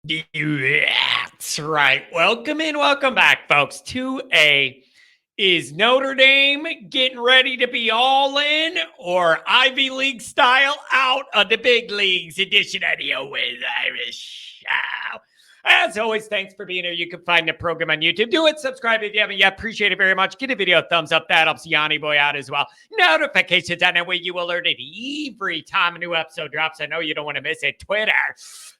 That's right. Welcome in, welcome back, folks, to Is Notre Dame getting ready to be all in or Ivy League style out of the big leagues edition of the Always Irish Show? As always, thanks for being here. You can find the program on YouTube. Do it. Subscribe if you haven't yet. Appreciate it very much. Give the video a thumbs up. That helps Yanni Boy out as well. Notifications on that way you alerted every time a new episode drops. I know you don't want to miss it. Twitter.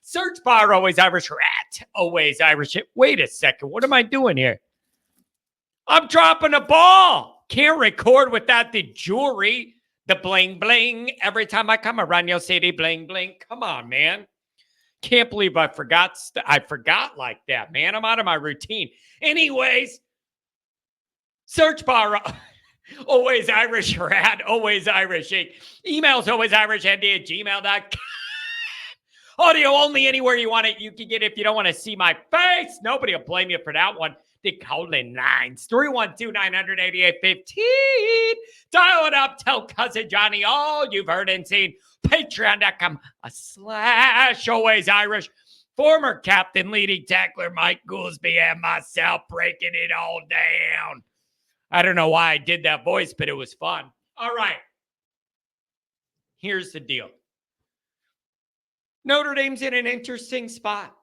Search bar Always Irish or at Always Irish. Wait a second. What am I doing here? I'm dropping a ball. Can't record without the jewelry, the bling bling. Every time I come around, you'll see the bling bling. Come on, man. Can't believe I forgot like that, man. I'm out of my routine. Anyways, search bar Always Irish or at Always Irish. Emails alwaysirishnd@gmail.com. Audio only anywhere you want it. You can get it if you don't want to see my face. Nobody will blame you for that one. The calling lines 312-900-8815. Dial it up. Tell cousin Johnny all you've heard and seen. Patreon.com/Always Irish. Former captain, leading tackler Mike Goolsby and myself breaking it all down. I don't know why I did that voice, but it was fun. All right. Here's the deal. Notre Dame's in an interesting spot.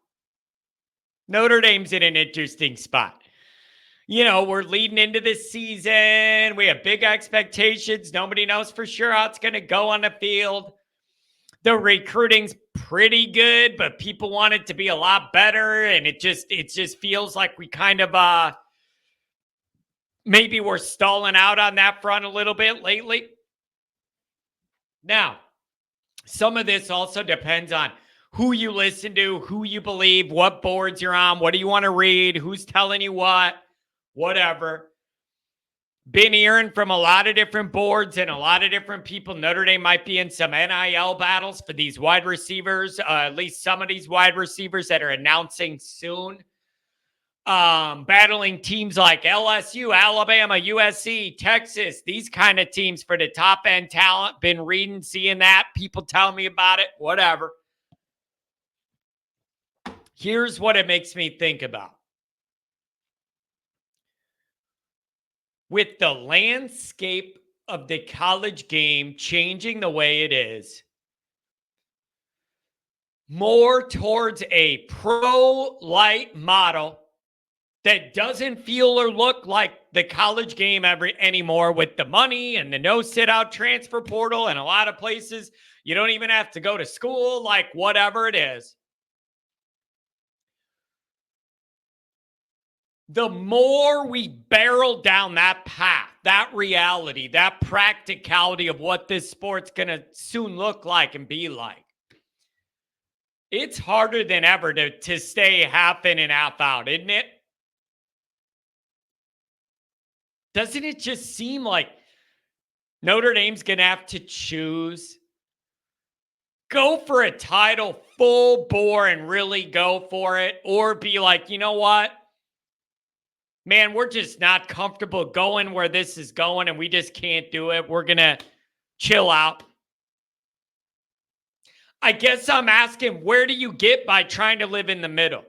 You know, we're leading into this season. We have big expectations. Nobody knows for sure how it's going to go on the field. The recruiting's pretty good, but people want it to be a lot better. And it just feels like we kind of, maybe we're stalling out on that front a little bit lately. Now, some of this also depends on who you listen to, who you believe, what boards you're on, what do you want to read, who's telling you what, whatever. Been hearing from a lot of different boards and a lot of different people. Notre Dame might be in some NIL battles for these wide receivers, at least some of these wide receivers that are announcing soon. Battling teams like LSU, Alabama, USC, Texas, these kind of teams for the top end talent. Been reading, seeing that. People tell me about it, whatever. Here's what it makes me think about. With the landscape of the college game changing the way it is, more towards a pro-light model that doesn't feel or look like the college game anymore, with the money and the no sit-out transfer portal and a lot of places you don't even have to go to school, like whatever it is. The more we barrel down that path, that reality, that practicality of what this sport's going to soon look like and be like, it's harder than ever to stay half in and half out, isn't it? Doesn't it just seem like Notre Dame's going to have to choose? Go for a title full bore and really go for it, or be like, you know what? Man, we're just not comfortable going where this is going and we just can't do it. We're going to chill out. I guess I'm asking, where do you get by trying to live in the middle?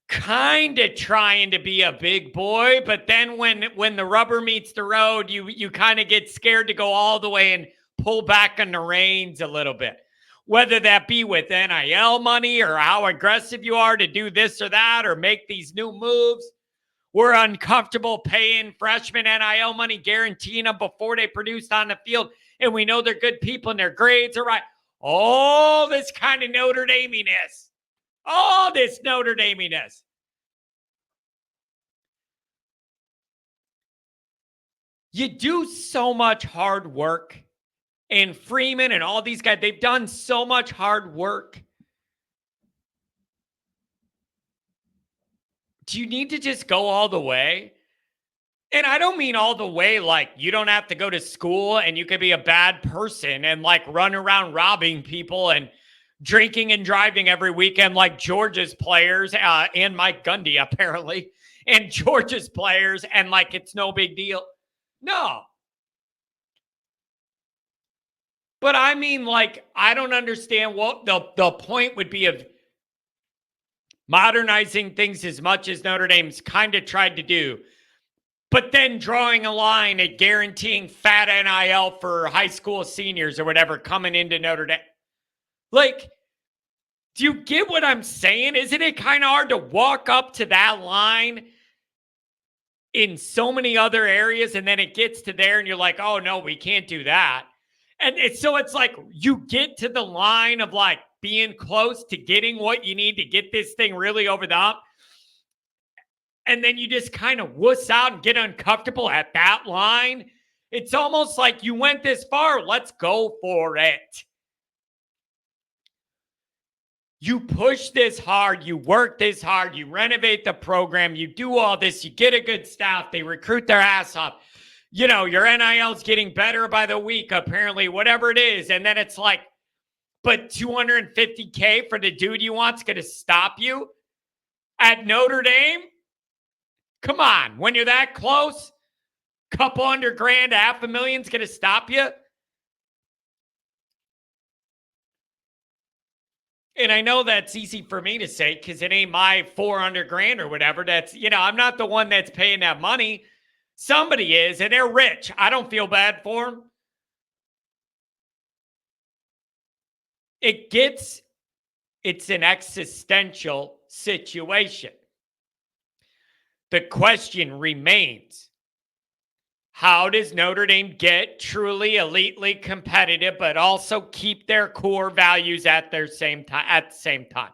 Kind of trying to be a big boy, but then when the rubber meets the road, you kind of get scared to go all the way and pull back on the reins a little bit. Whether that be with NIL money or how aggressive you are to do this or that or make these new moves. We're uncomfortable paying freshmen NIL money, guaranteeing them before they produced on the field. And we know they're good people and their grades are right. All this kind of Notre Dame-iness. All this Notre Dame-iness. You do so much hard work. And Freeman and all these guys, they've done so much hard work. Do you need to just go all the way? And I don't mean all the way like you don't have to go to school and you could be a bad person and like run around robbing people and drinking and driving every weekend like Georgia's players and Mike Gundy apparently, and Georgia's players, and like it's no big deal. No. But I mean, like, I don't understand what the point would be of modernizing things as much as Notre Dame's kind of tried to do, but then drawing a line at guaranteeing fat NIL for high school seniors or whatever coming into Notre Dame. Like, do you get what I'm saying? Isn't it kind of hard to walk up to that line in so many other areas and then it gets to there and you're like, oh, no, we can't do that. And so it's like you get to the line of like being close to getting what you need to get this thing really over the hump. And then you just kind of wuss out and get uncomfortable at that line. It's almost like you went this far. Let's go for it. You push this hard. You work this hard. You renovate the program. You do all this. You get a good staff. They recruit their ass off. You know, your NIL's getting better by the week, apparently, whatever it is. And then it's like, but $250K for the dude you want's going to stop you at Notre Dame? Come on. When you're that close, couple $100,000, $500,000's going to stop you? And I know that's easy for me to say because it ain't my $400,000 or whatever. That's, you know, I'm not the one that's paying that money. Somebody is, and they're rich. I don't feel bad for them. It's an existential situation. The question remains, how does Notre Dame get truly elitely competitive, but also keep their core values at the same time?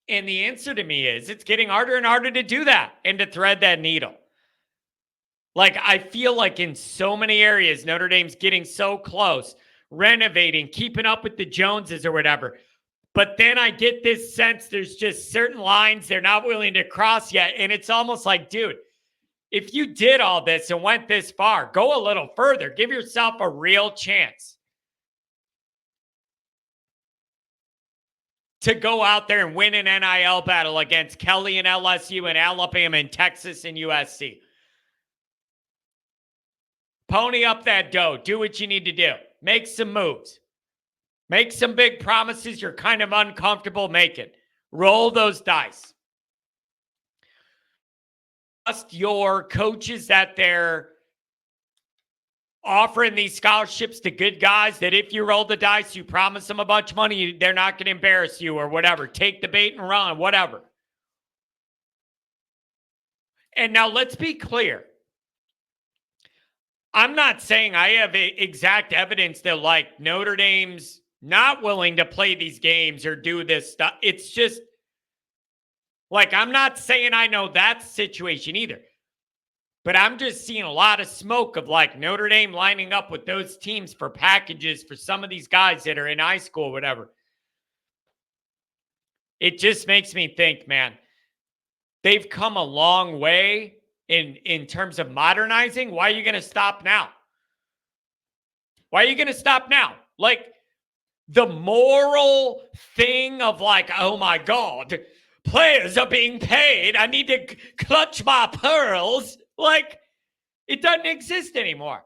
And the answer to me is it's getting harder and harder to do that and to thread that needle. Like, I feel like in so many areas, Notre Dame's getting so close, renovating, keeping up with the Joneses or whatever. But then I get this sense there's just certain lines they're not willing to cross yet. And it's almost like, dude, if you did all this and went this far, go a little further. Give yourself a real chance to go out there and win an NIL battle against Kelly and LSU and Alabama and Texas and USC. Pony up that dough. Do what you need to do. Make some moves. Make some big promises you're kind of uncomfortable making. Roll those dice. Trust your coaches that they're offering these scholarships to good guys that if you roll the dice, you promise them a bunch of money, they're not going to embarrass you or whatever. Take the bait and run, whatever. And now let's be clear. I'm not saying I have exact evidence that like Notre Dame's not willing to play these games or do this stuff. It's just like, I'm not saying I know that situation either. But I'm just seeing a lot of smoke of like Notre Dame lining up with those teams for packages for some of these guys that are in high school or whatever. It just makes me think, man, they've come a long way in terms of modernizing. Why are you going to stop now? Why are you going to stop now? Like the moral thing of like, oh my God, players are being paid. I need to clutch my pearls. Like, it doesn't exist anymore.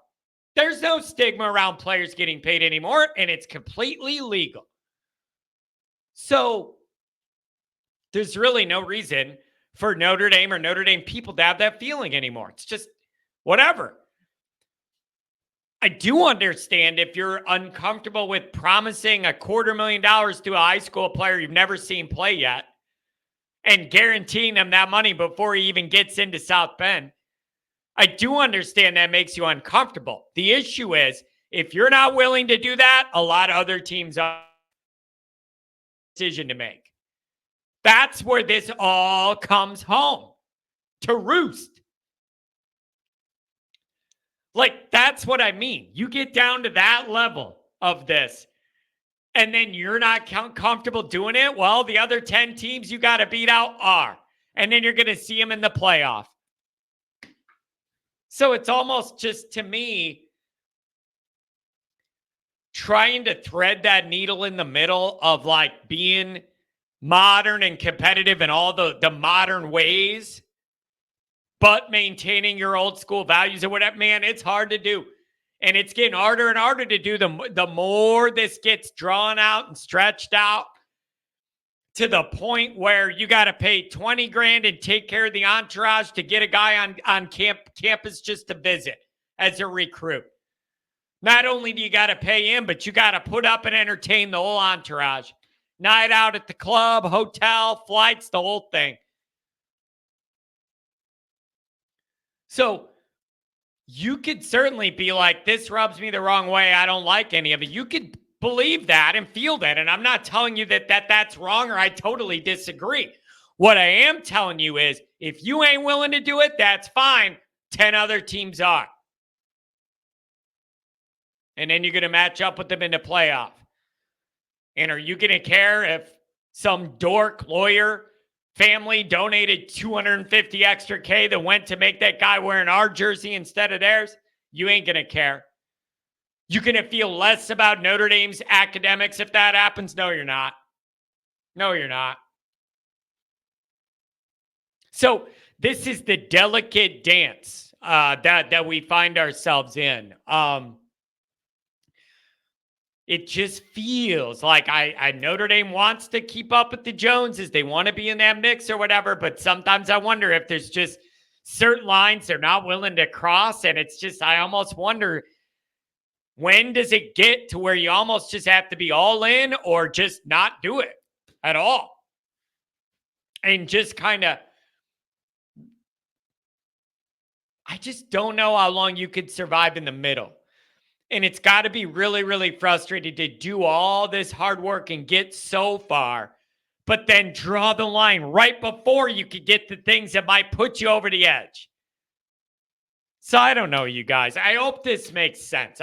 There's no stigma around players getting paid anymore, and it's completely legal. So, there's really no reason for Notre Dame or Notre Dame people to have that feeling anymore. It's just whatever. I do understand if you're uncomfortable with promising $250,000 to a high school player you've never seen play yet and guaranteeing them that money before he even gets into South Bend. I do understand that makes you uncomfortable. The issue is, if you're not willing to do that, a lot of other teams have a decision to make. That's where this all comes home to roost. Like, that's what I mean. You get down to that level of this, and then you're not comfortable doing it. Well, the other 10 teams you got to beat out are. And then you're going to see them in the playoff. So it's almost just, to me, trying to thread that needle in the middle of like being modern and competitive in all the modern ways but maintaining your old school values or whatever. Man, it's hard to do. And it's getting harder and harder to do the more this gets drawn out and stretched out, to the point where you got to pay 20 grand and take care of the entourage to get a guy on campus just to visit as a recruit. Not only do you got to pay him, but you got to put up and entertain the whole entourage. Night out at the club, hotel, flights, the whole thing. So you could certainly be like, this rubs me the wrong way. I don't like any of it. You could believe that and feel that. And I'm not telling you that's wrong or I totally disagree. What I am telling you is if you ain't willing to do it, that's fine. 10 other teams are. And then you're going to match up with them in the playoff. And are you going to care if some dork lawyer family donated 250 extra K that went to make that guy wearing our jersey instead of theirs? You ain't going to care. You're going to feel less about Notre Dame's academics if that happens? No, you're not. No, you're not. So this is the delicate dance that we find ourselves in. It just feels like I Notre Dame wants to keep up with the Joneses. They want to be in that mix or whatever. But sometimes I wonder if there's just certain lines they're not willing to cross. And it's just, I almost wonder, when does it get to where you almost just have to be all in or just not do it at all? And just kind of, I just don't know how long you could survive in the middle. And it's got to be really, really frustrating to do all this hard work and get so far, but then draw the line right before you could get the things that might put you over the edge. So I don't know, you guys. I hope this makes sense.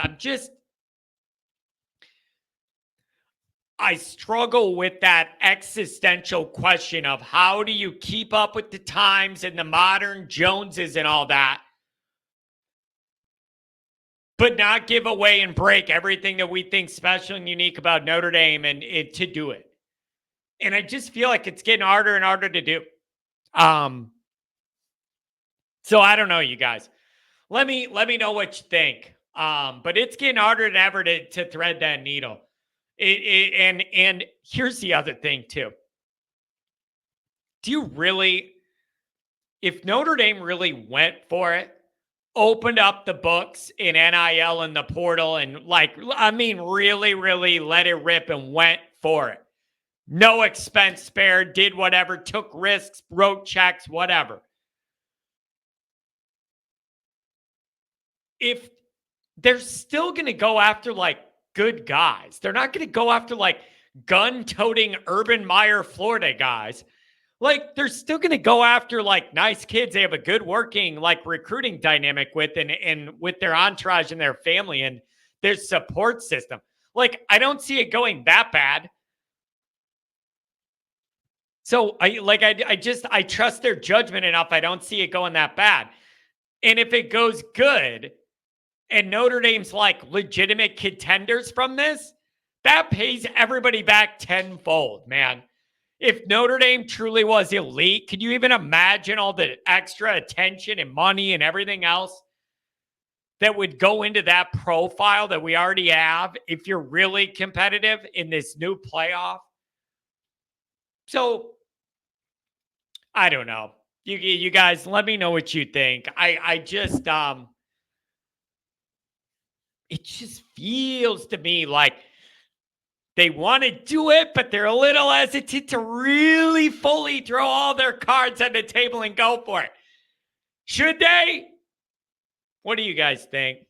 I struggle with that existential question of how do you keep up with the times and the modern Joneses and all that, but not give away and break everything that we think special and unique about Notre Dame and to do it. And I just feel like it's getting harder and harder to do. So I don't know, you guys. Let me know what you think. But it's getting harder than ever to thread that needle. And here's the other thing too. Do you really, if Notre Dame really went for it, opened up the books in NIL and the portal and really, really let it rip and went for it. No expense spared, did whatever, took risks, wrote checks, whatever. If they're still going to go after good guys, they're not going to go after gun-toting Urban Meyer, Florida guys. They're still going to go after nice kids they have a good working recruiting dynamic with and with their entourage and their family and their support system. I don't see it going that bad. So I trust their judgment enough. I don't see it going that bad. And if it goes good and Notre Dame's legitimate contenders from this, that pays everybody back tenfold, man. If Notre Dame truly was elite, could you even imagine all the extra attention and money and everything else that would go into that profile that we already have if you're really competitive in this new playoff? So, I don't know. You guys, let me know what you think. I just, it just feels to me like they want to do it, but they're a little hesitant to really fully throw all their cards on the table and go for it. Should they? What do you guys think?